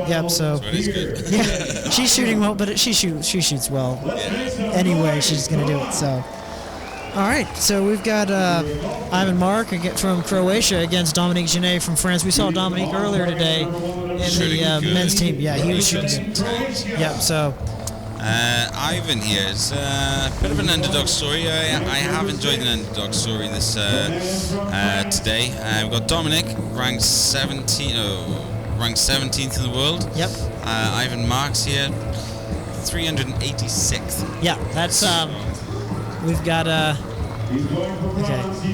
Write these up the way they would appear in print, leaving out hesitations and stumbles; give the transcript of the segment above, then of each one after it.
Yep. So it is good. yeah, she's shooting well, but she shoots well. Anyway, she's gonna do it. So. All right, so we've got Ivan Mark from Croatia against Dominique Genet from France. We saw Dominique earlier today in the men's team. Yeah, he was shooting good. Yep, so. Ivan here is a bit of an underdog story. I have enjoyed an underdog story this today. We've got Dominic, ranked 17th in the world. Yep. Ivan Mark's here, 386th. Yeah, that's... We've got okay.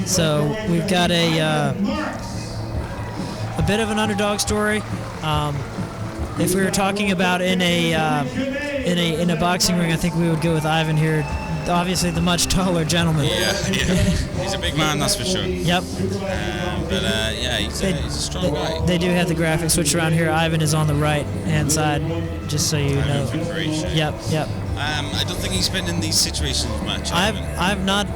So we've got a bit of an underdog story. If we were talking about in a boxing ring, I think we would go with Ivan here. Obviously, the much taller gentleman. Yeah. He's a big man, that's for sure. Yep. He's a strong guy. They do have the graphics switched around here. Ivan is on the right-hand side, just so you know. Yep. I don't think he's been in these situations much. I've not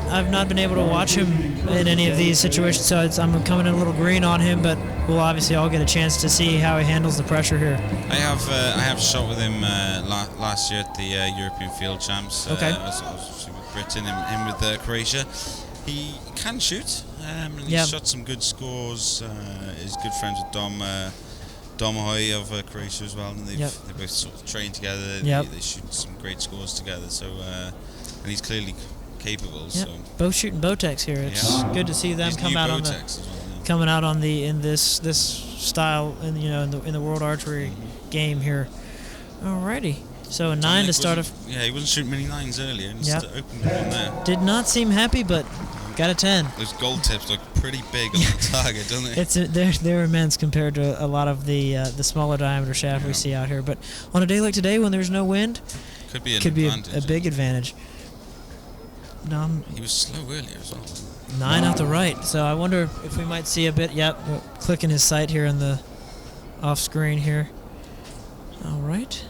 been able to watch him in any of these situations, so I'm coming in a little green on him, but we'll obviously all get a chance to see how he handles the pressure here. I have shot with him last year at the European Field Champs. Okay. I was with Britain and with Croatia. He can shoot, and he's shot some good scores. He's good friends with Dom Hoy of Croatia as well, and they both sort of train together. They shoot some great scores together. So, and he's clearly capable. So both shooting Botex here. It's good to see them come out coming out on in this style in the World Archery game here. Alrighty. So a 9 to start off. Yeah, he wasn't shooting many 9s earlier. And just opened one there. Did not seem happy, but got a 10. Those gold tips look pretty big on the target, don't they? They're immense compared to a lot of the smaller diameter shaft we see out here. But on a day like today, when there's no wind, could be a big advantage. He was slow earlier as well. 9 out the right. So I wonder if we might see a bit. Yep, clicking his sight here in the off screen here. All right.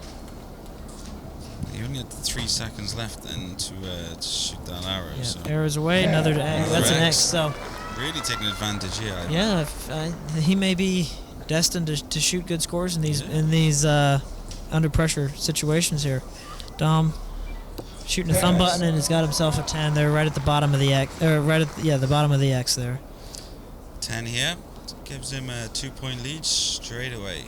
You only had 3 seconds left then to shoot that arrow. Yeah, so. Arrow's away. That's an X. So really taking advantage here. Yeah, he may be destined to shoot good scores in these under pressure situations here. Dom shooting a thumb button and has got himself a 10 there, right at the bottom of the X. The bottom of the X there. 10 here gives him a 2-point lead straight away.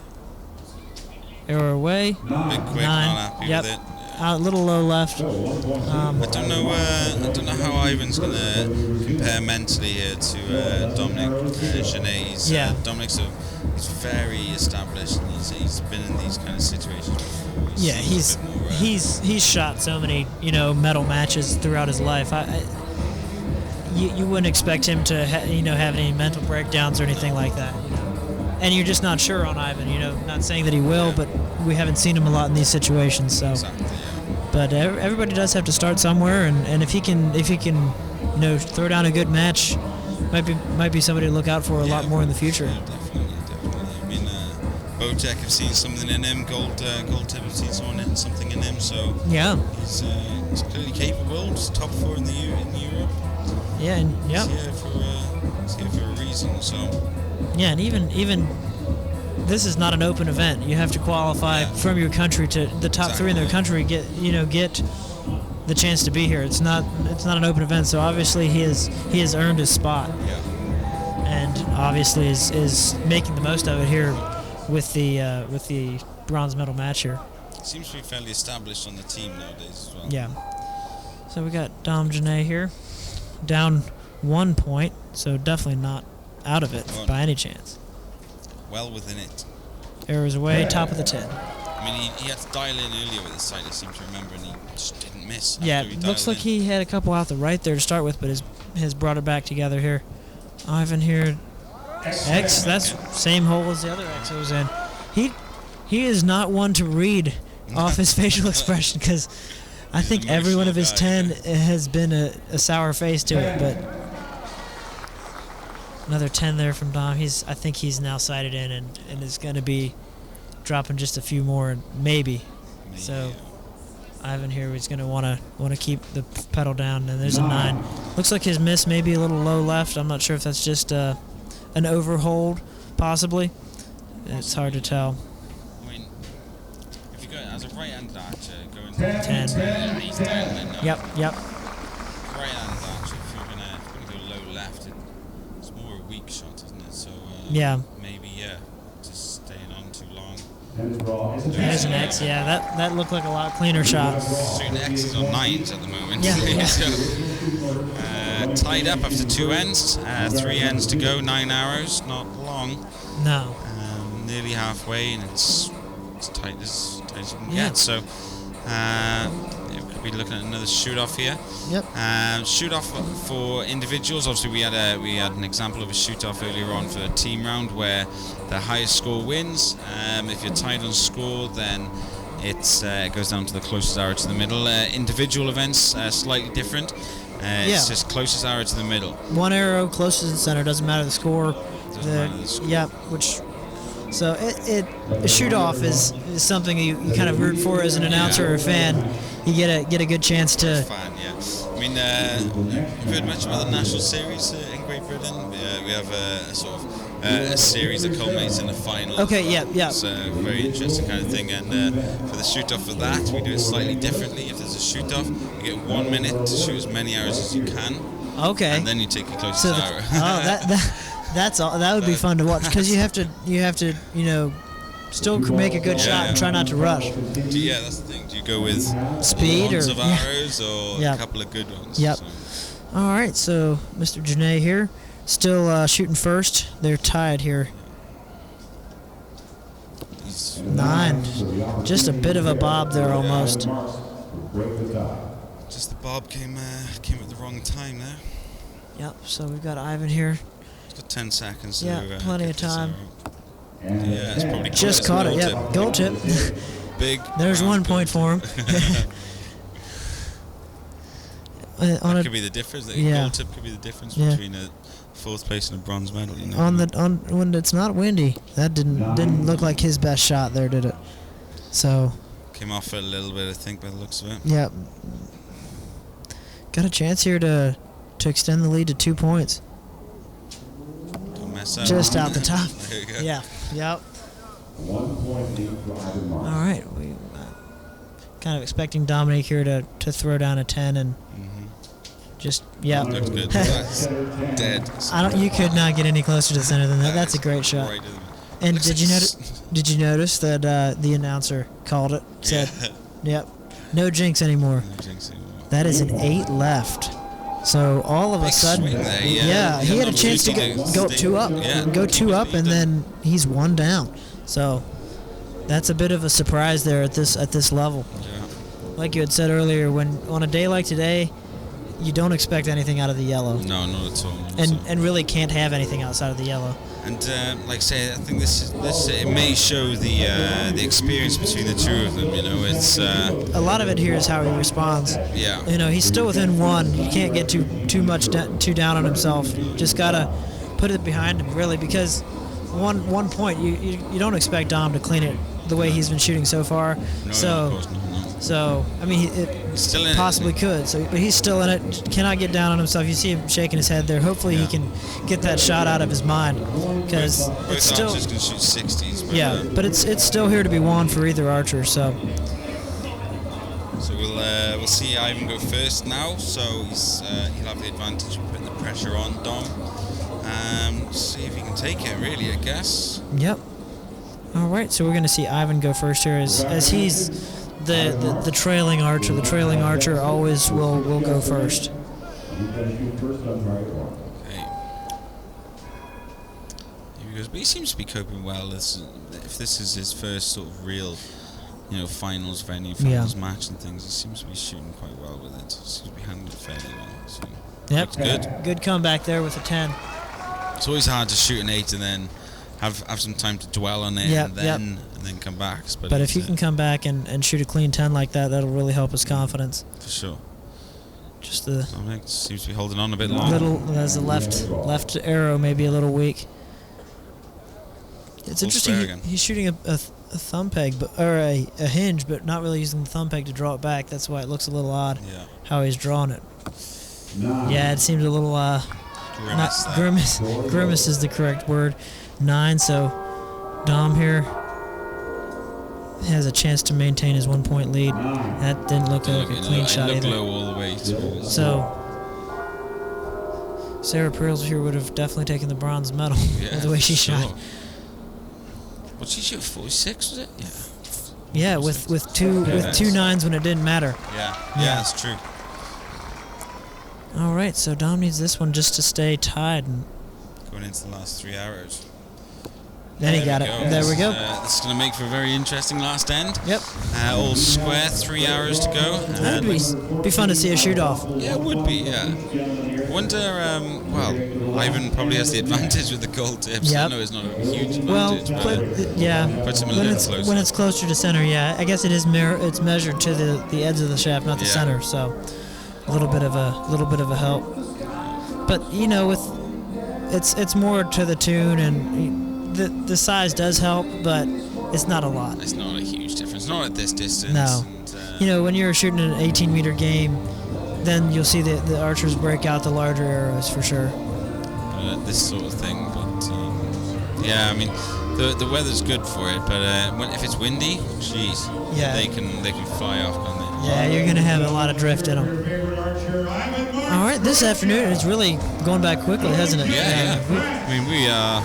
Arrow away. Big quick, 9. Not happy with it. A little low left. I don't know how Ivan's going to compare mentally here to Dominique Genet. Dominic's he's very established, and he's been in these kind of situations before. He's shot so many medal matches throughout his life. You wouldn't expect him to have any mental breakdowns or anything like that. And you're just not sure on Ivan. Not saying that he will, but we haven't seen him a lot in these situations. So, exactly, but everybody does have to start somewhere, and if he can throw down a good match, might be somebody to look out for a lot more in the future. Yeah, definitely. I mean, Botek have seen something in him. Gold Tip have seen something in him. So he's clearly capable. Just top 4 in Europe. Yeah, and he's here for a reason. So. Yeah, and even this is not an open event. You have to qualify from your country to the top 3 in their country. Get the chance to be here. It's not an open event. So obviously he has earned his spot, and obviously is making the most of it here with the bronze medal match here. Seems to be fairly established on the team nowadays as well. Yeah. So we got Dom Genet here, down 1 point. So definitely not out of it by any chance. Well within it. Arrows away, top of the 10. I mean, he had to dial in earlier with his sight, I seem to remember, and he just didn't miss. Yeah, looks like he had a couple out the right there to start with, but has brought it back together here. Ivan here, X, that's same hole as the other X I was in. He is not one to read off his facial expression, because I think every one of his 10 has been a sour face to it, but another 10 there from Dom. I think he's now sighted in and is going to be dropping just a few more, maybe. So Ivan here is going to want to keep the pedal down, and there's a 9. Looks like his miss may be a little low left. I'm not sure if that's just an overhold, possibly. It's hard to tell. as a right-handed archer going 10. Yeah, he's down there now. Yep. Right-handed archer, if you're gonna go low left, it's more a weak shot, isn't it? So maybe just staying on too long. There's an X. Yeah, that looked like a lot cleaner shot. Shooting X's on 9s at the moment. Yeah. So, tied up after 2 ends, 3 ends to go, 9 arrows, not long. No. Nearly halfway, and it's tight as you can get. So we could be looking at another shoot-off here. Yep. Shoot-off for individuals. Obviously, we had an example of a shoot-off earlier on for a team round where the highest score wins. If you're tied on score, then it goes down to the closest arrow to the middle. Individual events slightly different. It's just closest arrow to the middle. One arrow closest to the center, doesn't matter the score. Doesn't matter the score. Yeah, so a shoot off is something you kind of root for as an announcer or a fan. You get a good chance to. Fan, yeah. I mean, you've heard much about the national series in Great Britain. We have a sort of a series that culminates in the final. Okay, yeah. It's a very interesting kind of thing. And for the shoot off for that, we do it slightly differently. If there's a shoot off, you get 1 minute to shoot as many arrows as you can. Okay. And then you take your closest arrow. That's all. That would be fun to watch because you have to still make a good shot and try not to rush. That's the thing. Do you go with speed lots of arrows or a couple of good ones? Yep. So. All right. So Mr. Genet here, still shooting first. They're tied here. 9. Just a bit of a bob there almost. Just the bob came at the wrong time there. Yep. So we've got Ivan here. He's got 10 seconds. Yeah, plenty of time. Yeah, it's probably just caught it. Yeah, goal tip. Big. There's 1 point for him. That could be the difference. The goal tip could be the difference between a 4th place and a bronze medal. You know? When it's not windy, that didn't look like his best shot there, did it? So. Came off a little bit, I think, by the looks of it. Yeah. Got a chance here to extend the lead to 2 points. Don't mess up. Just out the top. There you go. Yeah. Yep. 1 point lead for Ivan Marks. All right. We kind of expecting Dominique here to throw down a 10 and just Looks good. That's dead. You could not get any closer to the center than that. That's a great shot. Right, and did you notice that the announcer called it? Said, "Yep, no jinx anymore." No jinx anymore. That is an 8 left. So all of a sudden, he had a chance to go 2 up, and then he's 1 down. So that's a bit of a surprise there at this level. Yeah. Like you had said earlier, when on a day like today, you don't expect anything out of the yellow. No, not at all. And really can't have anything outside of the yellow. And like I say, I think this it may show the experience between the two of them. You know, it's a lot of it here is how he responds. Yeah. You know, he's still within 1. You can't get too much too down on himself. Just gotta put it behind him, really, because one point you don't expect Dom to clean it the way he's been shooting so far. No, so. Of course not. So, I mean, he's still in possibly could. So, but he's still in it. Cannot get down on himself. You see him shaking his head there. Hopefully, he can get that shot out of his mind because it's still. Archers can shoot 60s. But, but it's still here to be won for either archer. So we'll see Ivan go first now. So he'll have the advantage of putting the pressure on Dom. See if he can take it. Really, I guess. Yep. All right. So we're going to see Ivan go first here as he's. The trailing archer. The trailing archer always will go first. Okay. Here he goes. But he seems to be coping well. If this is his first sort of real, finals venue, finals match and things, he seems to be shooting quite well with it. Seems to be handling it fairly well. So yep. Good. Good comeback there with a 10. It's always hard to shoot an 8 and then have some time to dwell on it and then come back. But if he can come back and shoot a clean 10 like that, that'll really help his confidence. For sure. Just the Dominic seems to be holding on a bit long. As the left arrow maybe a little weak. It's interesting. He's shooting a thumb peg, or a hinge, but not really using the thumb peg to draw it back. That's why it looks a little odd. Yeah. How he's drawing it. Yeah, it seems a little grimace. Grimace is the correct word. 9. So Dom here has a chance to maintain his 1-point lead. That didn't look like a clean shot either. It looked either. low all the way. So Sarah Pearls here would have definitely taken the bronze medal with the way she shot. What she shoot? 46 was it? Yeah. Yeah, with two nines when it didn't matter. Yeah, that's true. All right, so Dom needs this one just to stay tied. And going into the last 3 hours. Then he got it. There we go. This is going to make for a very interesting last end. Yep. All square, 3 hours to go. That'd be fun to see a shoot-off. Yeah, it would be, yeah. Wonder, well, Ivan probably has the advantage with the gold tips. Yep. I know it's not a huge advantage, puts him a little closer. When it's closer to center, yeah. I guess it is it's measured to the edge of the shaft, not the center, so a little bit of a help. But, you know, it's more to the tune, and the size does help, but it's not a lot. It's not a huge difference. Not at this distance. No. And, you know, when you're shooting an 18-meter game, then you'll see the archers break out the larger arrows for sure. This sort of thing, but yeah, I mean, the weather's good for it, but if it's windy, geez, they can fly off, can't they? Yeah, you're gonna have a lot of drift in them. All right, this afternoon it's really going by quickly, hasn't it? Yeah. I mean, we are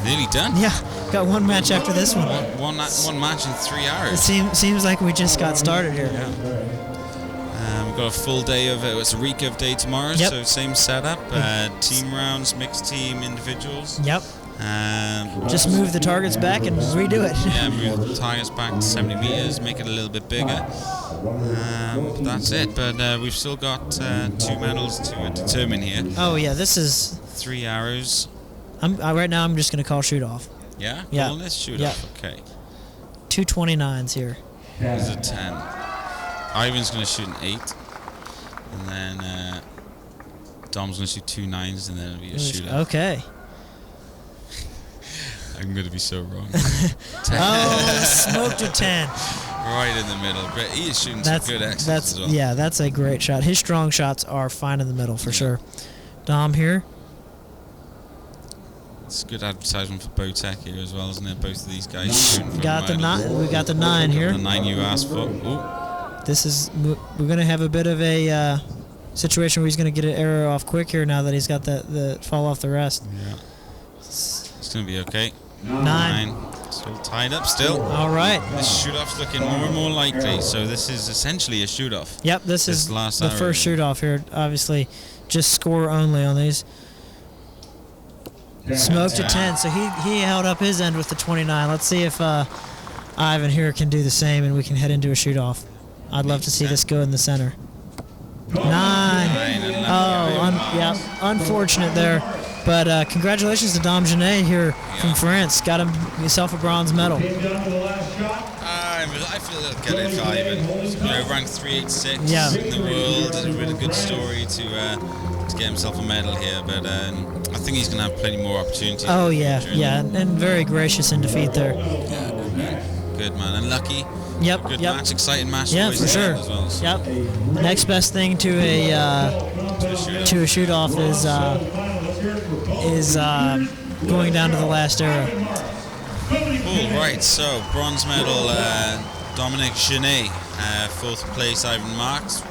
nearly done. Yeah, got one match after this one. One match in 3 hours. It seems like we just got started here. Yeah. We've got a full day of it's a recurve day tomorrow, so same setup, team rounds, mixed team, individuals. Yep. Just move the targets back and redo it. Yeah, move the targets back to 70 meters, make it a little bit bigger. That's it, but we've still got 2 medals to determine here. Oh yeah, this is 3 hours. Right now I'm just going to call shoot off. Yeah? Yeah. Calling this shoot off, okay. 2 29s here. There's a 10. Ivan's going to shoot an 8. And then Dom's going to shoot 2 9s, and then it'll be a shootout. Okay. I'm going to be so wrong. Oh, smoked a 10. Right in the middle. But he is shooting some good X's as well. Yeah, that's a great shot. His strong shots are fine in the middle for sure. Dom here. It's good advertisement for Bowtech here as well, isn't it? Both of these guys shooting from We got the 9 here. The 9 you asked for. Ooh. We're going to have a bit of a situation where he's going to get an arrow off quick here now that he's got the fall off the rest. Yeah. It's going to be okay. 9. Still tied up still. All right. This shoot-off's looking more and more likely, so this is essentially a shoot-off. Yep, this is the first shoot-off here. Obviously, just score only on these. Smoked a 10, so he held up his end with the 29. Let's see if Ivan here can do the same and we can head into a shoot-off. I'd love to see this go in the center. 9. Yeah, unfortunate there. But congratulations to Dominique Genet here from France. Got himself a bronze medal. I feel he'll get it for Ivan. Ranked 386 in the world. It's a really good story to get himself a medal here. But I think he's going to have plenty more opportunities. Oh, yeah, and very gracious in defeat there. Yeah, good man. And lucky. Yep. Good match, exciting match. Yeah, for sure. As well, so. Yep. Next best thing to a shoot-off is going down to the last arrow. Cool, right, so bronze medal Dominique Genet, 4th place Ivan Marks,